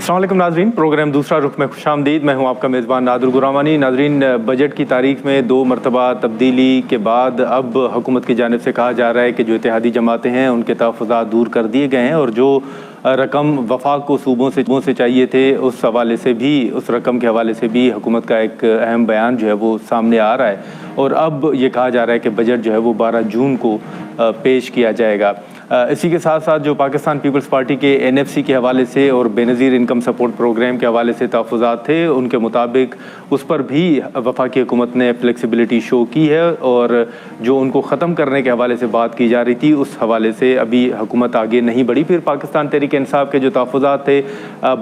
अस्सलाम वालेकुम नाजरीन, प्रोग्राम दूसरा रुख में खुशामदीद। मैं हूं आपका मेज़बान नादुर गुरामानी। नाजरीन, बजट की तारीख में 2 मरतबा तब्दीली के बाद अब हुकूमत की जानिब से कहा जा रहा है कि जो इत्तेहादी जमातें हैं उनके तहफ़्फ़ुज़ात दूर कर दिए गए हैं और जो रकम वफाक को सूबों से चाहिए थे उस हवाले से भी, उस रकम के हवाले से भी हुकूमत का एक अहम बयान जो है वो सामने आ रहा है और अब ये कहा जा रहा है कि बजट जो है वो 12 जून को पेश किया जाएगा। इसी के साथ साथ जो पाकिस्तान पीपल्स पार्टी के NFC के हवाले से और बेनज़ीर इनकम सपोर्ट प्रोग्राम के हवाले से तहफ़्फ़ुज़ात थे, उनके मुताबिक उस पर भी वफाकी हुकूमत ने फ्लेक्सिबिलिटी शो की है और जो उनको ख़त्म करने के हवाले से बात की जा रही थी उस हवाले से अभी हुकूमत आगे नहीं बढ़ी। फिर पाकिस्तान तहरीक इंसाफ के जो तहफ़्फ़ुज़ात थे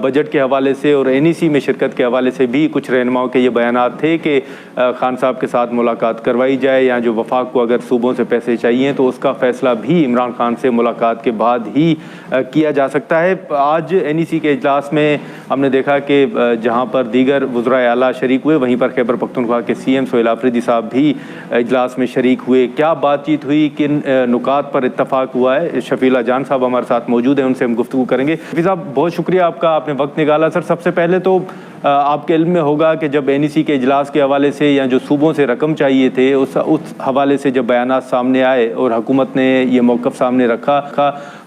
बजट के हवाले से और NEC में शिरकत के हवाले से भी कुछ रहनुमाओं के ये बयानात थे कि खान साहब के साथ मुलाकात करवाई जाए या जो वफाक को अगर सूबों से पैसे चाहिए तो उसका फ़ैसला भी इमरान खान से मुलाकात के बाद ही किया जा सकता है। आज NEC के इजलास में हमने देखा कि जहां पर दीगर वज़राए आला शरीक हुए, वहीं पर खैबर पख्तूनख्वा के CM सोहेल आफरीदी साहब भी इजलास में शरीक हुए। क्या बातचीत हुई, किन नुकात पर इत्तफाक हुआ है, शफीला जान साहब हमारे साथ मौजूद हैं, उनसे हम गुफ्तगू करेंगे। शफी साहब, बहुत शुक्रिया आपका, आपने वक्त निकाला। सर, सबसे पहले तो आपके इल्म में होगा कि जब NEC के इजलास के हवाले से या जो सूबों से रकम चाहिए थे उस हवाले से जब बयानात सामने आए और हुकूमत ने ये मौक़िफ़ सामने रखा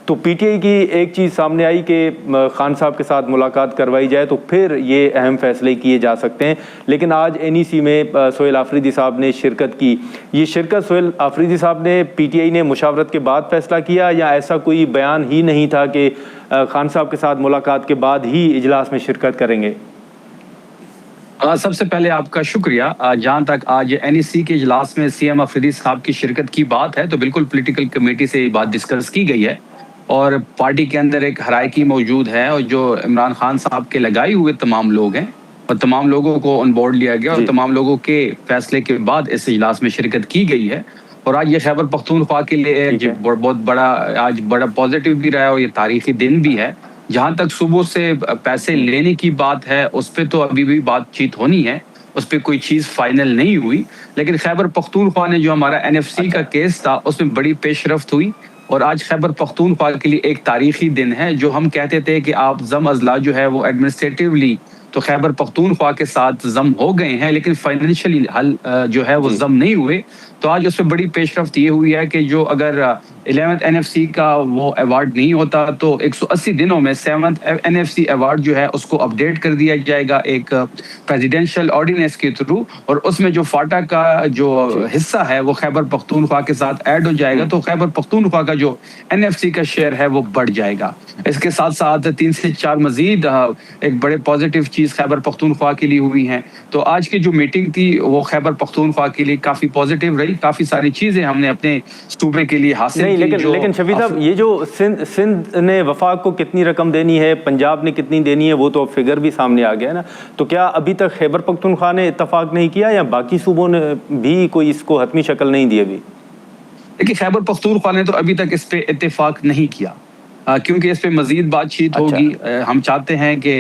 तो PTI की एक चीज़ सामने आई कि खान साहब के साथ मुलाकात करवाई जाए तो फिर ये अहम फैसले किए जा सकते हैं। लेकिन आज NEC में सोहेल आफरीदी साहब ने शिरकत की। ये शिरकत सोहेल आफरीदी साहब ने PTI ने मुशावरत के बाद फैसला किया या ऐसा कोई बयान ही नहीं था कि खान साहब के साथ मुलाकात के बाद ही इजलास में शिरकत करेंगे? सबसे पहले आपका शुक्रिया। जहाँ तक आज NEC के इजलास में CM आफरीदी साहब की शिरकत की बात है तो बिल्कुल पॉलिटिकल कमेटी से ये बात डिस्कस की गई है और पार्टी के अंदर एक हरायकी मौजूद है और जो इमरान खान साहब के लगाए हुए तमाम लोग हैं और तमाम लोगों को ऑन बोर्ड लिया गया और तमाम लोगों के फैसले के बाद इस इजलास में शिरकत की गई है। और आज ये खैबर पख्तूनख्वा के लिए बहुत बड़ा आज बड़ा पॉजिटिव भी रहा है और ये तारीखी दिन भी है। जहां तक सूबों से पैसे लेने की बात है उस पर तो अभी भी बातचीत होनी है, उस पर कोई चीज़ फाइनल नहीं हुई। लेकिन खैबर पख्तूनख्वा ने जो हमारा NFC का केस था उसमें बड़ी पेशरफ्त हुई और आज खैबर पख्तूनख्वा के लिए एक तारीखी दिन है। जो हम कहते थे कि आप जम अजला जो है वो एडमिनिस्ट्रेटिवली तो खैबर पख्तूनख्वा के साथ जम हो गए हैं लेकिन फाइनेंशियली हल जो है वो जम नहीं हुए। तो आज उसमें बड़ी पेशरफ्त ये हुई है कि जो अगर 11th NFC का वो अवार्ड नहीं होता तो 180 दिनों में 7th NFC अवार्ड जो है उसको अपडेट कर दिया जाएगा एक प्रेसिडेंशियल ऑर्डिनेंस के थ्रू और उसमें जो फाटा का जो हिस्सा है वो खैबर पख्तूनख्वा के साथ ऐड हो जाएगा तो खैबर पख्तूनख्वा का जो NFC का शेयर है वो बढ़ जाएगा। इसके साथ साथ 3 से 4 मजीद एक बड़े पॉजिटिव चीज़ खैबर पख्तूनख्वा के लिए हुई हैं। तो आज की जो मीटिंग थी वो खैबर पख्तूनख्वा के लिए काफ़ी पॉजिटिव रही। काफ़ी सारी चीज़ें हमने अपने सूबे के लिए हासिल की। लेकिन शफी साहब, ये जो सिंध ने वफाक को कितनी रकम देनी है, पंजाब ने कितनी देनी है, वो तो फिगर भी सामने आ गया ना। तो क्या अभी तक खैबर पख्तूनख्वा ने इत्तफाक नहीं किया या बाकी सूबों ने भी कोई इसको हतमी शक्ल नहीं दी अभी? देखिए, खैबर पख्तूनख्वा ने तो अभी तक इस पे इत्तेफाक नहीं किया क्योंकि इस पे मजीद बातचीत होगी। हम चाहते हैं कि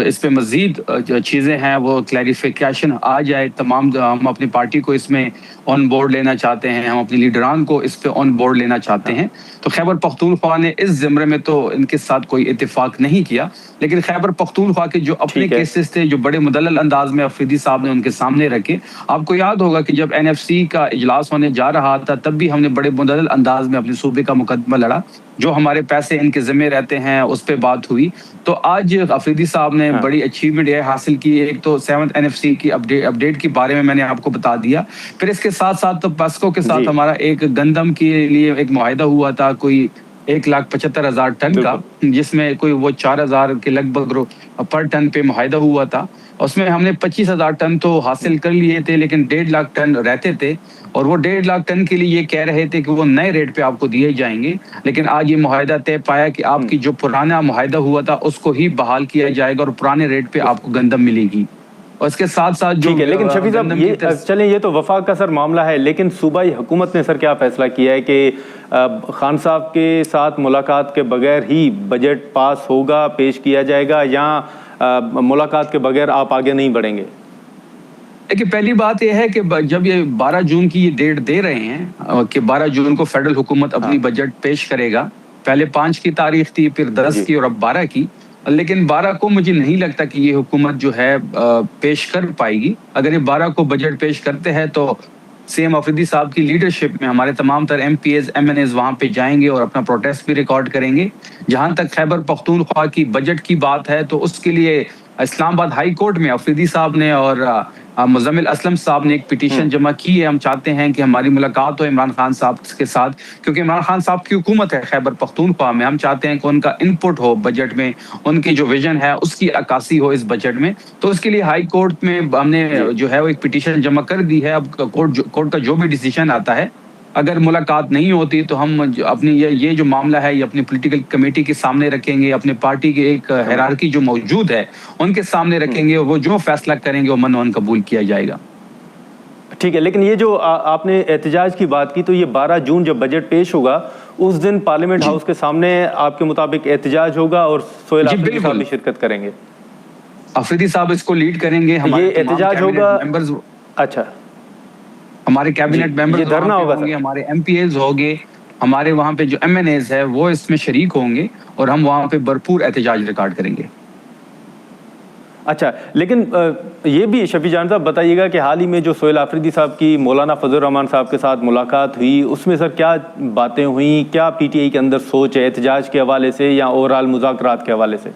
इस पे मजीद चीज़ें हैं वो क्लैरिफिकेशन आ जाए। तमाम हम अपनी पार्टी को इसमें ऑन बोर्ड लेना चाहते हैं, हम अपने लीडरान को इस पे ऑन बोर्ड लेना चाहते हैं। तो खैबर पख्तूनख्वा ने इस ज़िम्रे में तो इनके साथ कोई इत्तेफाक नहीं किया। लेकिन खैबर पख्तूनख्वा के जो अपने केसेस थे जो बड़े मुदल्लल अंदाज में आफरीदी साहब ने उनके सामने रखे। आपको याद होगा कि जब NFC का इजलास होने जा रहा था तब भी हमने बड़े मुदल्लल अंदाज में अपने सूबे का मुकदमा लड़ा। जो हमारे पैसे इनके ज़िम्मे रहते हैं उस पर बात हुई। तो आज आफरीदी साहब ने बड़ी अचीवमेंट ये हासिल की। एक तो 7th NFC की अपडेट के बारे में मैंने आपको बता दिया। फिर इसके साथ साथ तो PESCO के साथ हमारा एक गंदम के लिए एक मुआहिदा हुआ था कोई 1,75,000 टन का, जिसमें कोई वो 4,000 के लगभग पर टन पे मुआहिदा हुआ था। उसमें हमने 25,000 टन तो हासिल कर लिए थे लेकिन 1.5 लाख टन रहते थे और वो 1.5 लाख टन के लिए ये कह रहे थे कि वो नए रेट पे आपको दिए जाएंगे। लेकिन आज ये मुआहिदा तय पाया कि आपकी जो पुराना मुआहिदा हुआ था उसको ही बहाल किया जाएगा और पुराने रेट पे आपको गंदम मिलेगी। और इसके साथ साथ जो लेकिन शफी साहब, ये चलें, ये तो वफाक का सर मामला है, लेकिन सूबाई हुकूमत ने सर क्या फैसला किया है कि खान साहब के साथ मुलाकात के बगैर ही बजट पास होगा, पेश किया जाएगा या मुलाकात के बगैर आप आगे नहीं बढ़ेंगे? देखिए, पहली बात यह है कि जब ये 12 जून की ये डेट दे रहे हैं कि 12 जून को फेडरल हुकूमत अपनी बजट पेश करेगा, पहले 5 की तारीख थी, फिर 10 की और अब 12 की। लेकिन 12 को मुझे नहीं लगता कि ये हुकूमत जो है पेश कर पाएगी। अगर ये 12 को बजट पेश करते हैं तो सीएम अफरीदी साहब की लीडरशिप में हमारे तमाम तर एमपीएज एमएनएज वहां पे जाएंगे और अपना प्रोटेस्ट भी रिकॉर्ड करेंगे। जहां तक खैबर पख्तूनख्वा की बजट की बात है तो उसके लिए इस्लामाबाद हाई कोर्ट में अफरीदी साहब ने और मुजम्मिल असलम साहब ने एक पिटीशन जमा की है। हम चाहते हैं कि हमारी मुलाकात हो इमरान खान साहब के साथ, क्योंकि इमरान खान साहब की हुकूमत है खैबर पख्तूनख्वा में। हम चाहते हैं कि उनका इनपुट हो बजट में, उनकी जो विजन है उसकी अक्कासी हो इस बजट में। तो उसके लिए हाई कोर्ट में हमने जो है वो एक पिटीशन जमा कर दी है। अब कोर्ट का जो भी डिसीजन आता है, अगर मुलाकात नहीं होती तो हम अपनी ये जो मामला है ये अपनी पॉलिटिकल कमेटी के सामने रखेंगे, अपने पार्टी के एक हायरार्की जो मौजूद है उनके सामने रखेंगे, और वो जो फैसला करेंगे वो मन कबूल किया जाएगा। ठीक है, लेकिन ये जो आपने एहतजाज की बात की, तो ये 12 जून जब बजट पेश होगा उस दिन पार्लियामेंट हाउस के सामने आपके मुताबिक एहतजाज होगा और सोहेल अफरीदी साहब भी शिरकत करेंगे? अफरीदी साहब इसको लीड करेंगे। ये एहतजाज होगा? अच्छा, हमारे कैबिनेट मेंबर्स धरना होगा, हमारे एमपीएज होंगे, हमारे वहां पे जो एमएनएज है वो इसमें शरीक होंगे और हम वहां पे भरपूर एहतजाज रिकॉर्ड करेंगे। अच्छा, लेकिन ये भी शफी जान साहब बताइएगा कि हाल ही में जो सोहेल अफरीदी साहब की मौलाना फजल रहमान साहब के साथ मुलाकात हुई, उसमें सर क्या बातें हुई? क्या पीटीआई के अंदर सोच है एहतजाज के हवाले से या ओवरऑल मुज़ाकरात के हवाले से?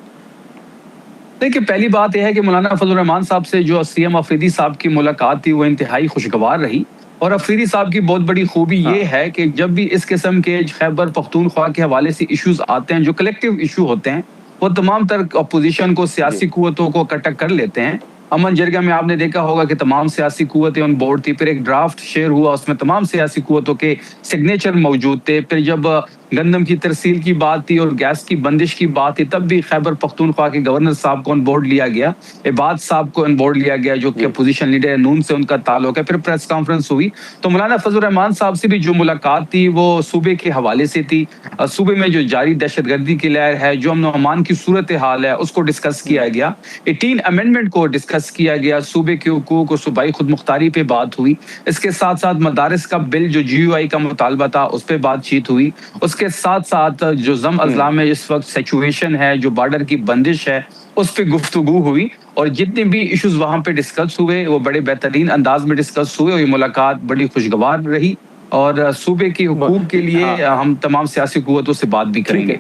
देखिए, पहली बात यह है कि मौलाना फजल रहमान साहब से जो सीएम अफरीदी साहब की मुलाकात थी वो इंतहाई खुशगवार रही। और अफरीदी साहब की बहुत बड़ी खूबी ये है कि जब भी इस किस्म के खैबर पख्तूनख्वा के हवाले से इश्यूज आते हैं, जो कलेक्टिव इशू होते हैं, वो तमाम तर अपोजिशन को, सियासी कुव्वतों को इकट्ठा कर लेते हैं। अमन जरगा में आपने देखा होगा कि तमाम सियासी कुव्वतें ऑन बोर्ड थी। फिर एक ड्राफ्ट शेयर हुआ, उसमें तमाम सियासी कुव्वतों के सिग्नेचर मौजूद थे। फिर जब गंदम की तरसील की बात थी और गैस की बंदिश की बात थी, तब भी खैबर पख्तूनख्वा के गवर्नर साहब को ऑन बोर्ड लिया गया, इबाद साहब को ऑन बोर्ड लिया गया जो कि अपोजिशन लीडर नून से उनका ताल्लुक है। फिर प्रेस कॉन्फ्रेंस हुई तो मौलाना फजल रहमान साहब से भी जो मुलाकात थी वो सूबे के हवाले से थी। सूबे में जो जारी दहशतगर्दी की लहर है, जो अमन अमान की सूरत हाल है, उसको डिस्कस किया गया। 18 अमेंडमेंट को डिस्कस किया गया। सूबे के हुकूक और सूबाई खुद मुख्तारी पे बात हुई। इसके साथ साथ मदारिस का बिल जो GUI का मुतालबा था उस पर बातचीत हुई। उसके साथ साथ जो जम अजला में इस वक्त सिचुएशन है, जो बॉर्डर की बंदिश है, उस पर गुफ्तगू हुई। और जितने भी इश्यूज वहां पे डिस्कस हुए वो बड़े बेहतरीन अंदाज में डिस्कस हुए और ये मुलाकात बड़ी खुशगवार रही। और सूबे के हुकूक के लिए हम तमाम सियासी कुव्वतों से बात भी करेंगे।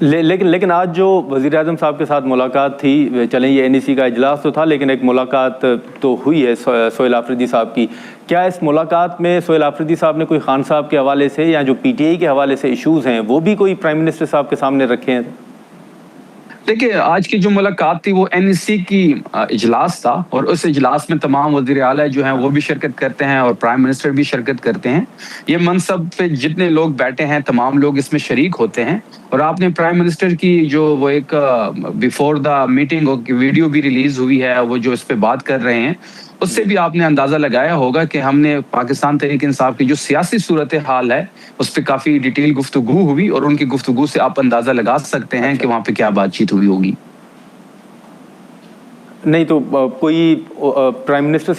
लेकिन आज जो वज़ीर आज़म साहब के साथ मुलाकात थी, चलें ये NEC का इजलास तो था लेकिन एक मुलाकात तो हुई है सोहेल अफरीदी साहब की। क्या इस मुलाकात में सोहेल अफरीदी साहब ने कोई खान साहब के हवाले से या जो PTI के हवाले से इश्यूज़ हैं वो भी कोई प्राइम मिनिस्टर साहब के सामने रखे हैं? देखिए, आज की जो मुलाकात थी वो NEC की इजलास था और उस इजलास में तमाम वज़ीर आला जो हैं वो भी शिरकत करते हैं और प्राइम मिनिस्टर भी शिरकत करते हैं। ये मनसब पे जितने लोग बैठे हैं तमाम लोग इसमें शरीक होते हैं। और आपने प्राइम मिनिस्टर की जो वो एक बिफोर द मीटिंग वीडियो भी रिलीज हुई है, वो जो इस पे बात कर रहे हैं, उससे भी आपने अंदाजा लगाया होगा कि हमने पाकिस्तान तहरीक इंसाफ की जो सियासी सूरत हाल है उस पर काफी डिटेल गुफ्तगू हुई और उनकी गुफ्तगू से आप अंदाजा लगा सकते हैं कि वहां पे क्या बातचीत हुई होगी। नहीं तो कोई प्राइम मिनिस्टर